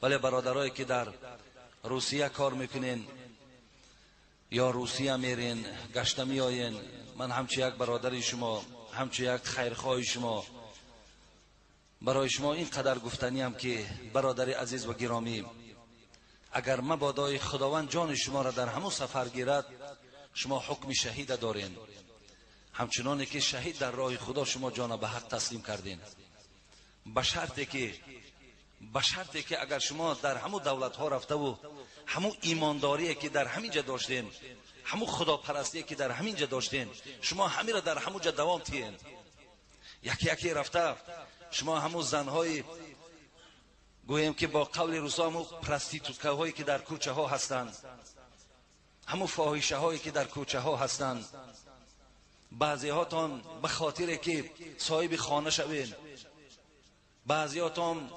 ولی برادرایی که در روسیه کار میکنین یا روسیه میرین گشته میآیین، من همچه یک برادر شما، همچه یک خیرخواه شما برای شما اینقدر گفتنی هم که برادر عزیز و گرامی، اگر مبادای خداوند جان شما را در همون سفر گیرد، شما حکم شهید دارین، همچنانی که شهید در راه خدا شما جان به حق تسلیم کردین. به شرطی که اگر شما در همون دولت ها رفته و همون ایمانداری که در همینجا داشتین، همون خداپرستی که در همینجا داشتین، شما همین را در همونجا دوام تیین. یکی یکی رفته شما همون زنهای گویم که با قول روسا همون پرستیتوتکه هایی که در کوچه ها هستند، همون فاحشه هایی که در کوچه ها هستند، بعضی هاتون به خاطر که صاحب خانه شوین، بعضی هاتون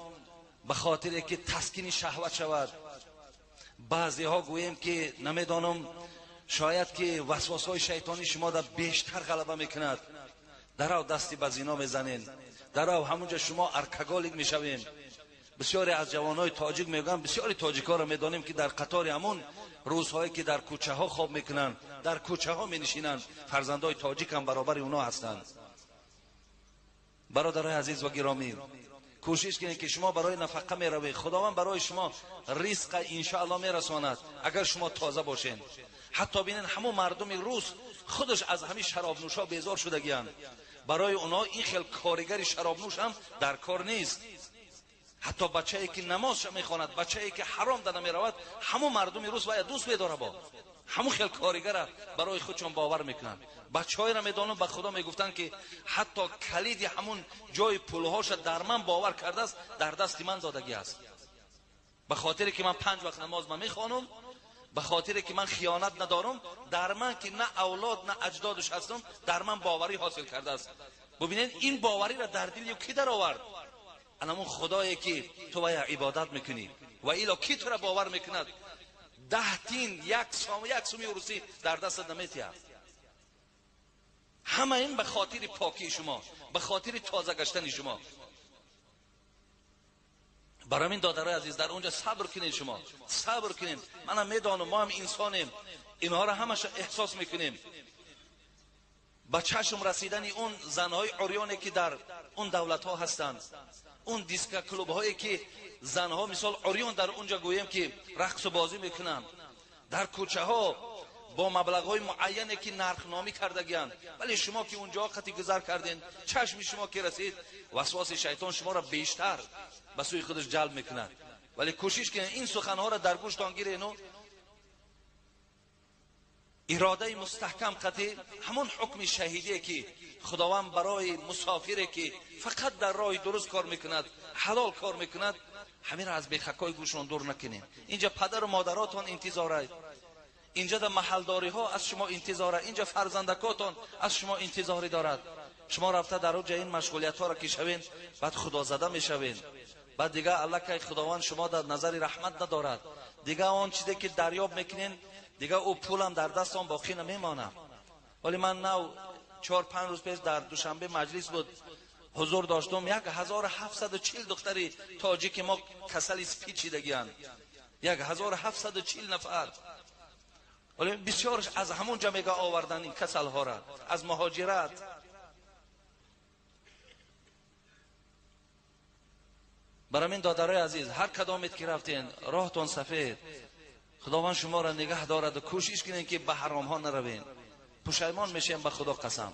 به خاطر که تسکین شهوت شود، بعضی ها گویم که نمیدانم شاید که وسواسه های شیطانی شما در بیشتر غلبه میکند، درو دستی به زنا میزنین، درو همونجا شما ارکگالیک میشوین. بسیاری از جوانای تاجیک میگن، بسیاری تاجیکا را میدانیم که در قطار همون روزهایی که در کوچه ها خواب میکنن، در کوچه ها مینشینن، فرزندای تاجیک هم برابر اونا هستند. برادرای عزیز و گرامی، کوشش کنید که شما برای نفقه میروید، خداوند برای شما رزق انشاءالله میرساند اگر شما تازه باشین. حتی ببینید همون مردم روس خودش از همین شراب نوشا بیزار شدگیان، برای اونا این خیلی کارگر شراب نوش هم در کار نیست. حتی بچه‌ای که نماز میخواند، بچه‌ای که حرام در نمیرود، همون مردم روس باید دوست بداره، با همون خیلی کارگر برای خودشون باور میکنن. بچه‌ای را میدونم به خدا میگفتن که حتی کلید همون جای پولهاش در من باور کرده است، در دست من دادگی است. به خاطر که من 5 وقت نماز میخوانم، به خاطر که من خیانت ندارم، در من که نه اولاد نه اجدادش هستم، در من باوری حاصل کرده است. ببینید این باوری را در دل کی در آورد؟ همون خدایی که تو باید عبادت میکنی و ایلا کی تو را باور میکند 10 تین 1 سومی روسی در دست نمیتیه. همه این به خاطر پاکی شما، به خاطر تازه گشتن شما. برای این دادرای عزیز در اونجا صبر کنید، شما صبر کنید. منم میدانم ما هم انسانیم، اینها را همش احساس میکنیم. با چشم رسیدن اون زنهای عریانی که در اون دولت ها هستند، اون دیسک کلوب هایی که زنها مثال عریان در اونجا گویم که رقص و بازی میکنند، در کوچه ها با مبلغ های معینی که نرخ نامی کردگیان، ولی شما که اونجا خطی گذر کردین، چشم شما که رسید، وسواس شیطان شما را بیشتر به سوی خودش جلب میکند. ولی کوشش کنید این سخنها را در گوشتان گیرین و اراده مستحکم قطعی، همون حکم شهیدی که خداوند برای مسافری که فقط در راه درست کار میکند، حلال کار میکند، همین را از بیخکای گوشان دور نکنین. اینجا پدر و مادراتون انتظاره، اینجا در محلداری ها از شما انتظاره، اینجا فرزندکاتون از شما انتظاری دارد. شما رفته در اونجا این مشغولیت ها را که شوین، بعد خدا زده میشوین، بعد دیگه الله که خداوند شما در نظر رحمت ندارد، دیگه آن چیزی که دریاب میکنین دیگه او پولم در دستم باقی نمیمانه. ولی من نو 4-5 روز پیش در دوشنبه مجلس بود، حضور داشتم، 1740 دختری تاجیک ما کسل پیچیدگیان، 1740 نفر. ولی بسیارش از همون جمعه آوردن این کسل ها را از مهاجرت. برای این دادرای عزیز هر کدامت که رفتین راهتون سفید، خداوند شما را نگه دارد و کوشش کنین که به حرام ها نروین. پشیمان میشین به خدا قسم.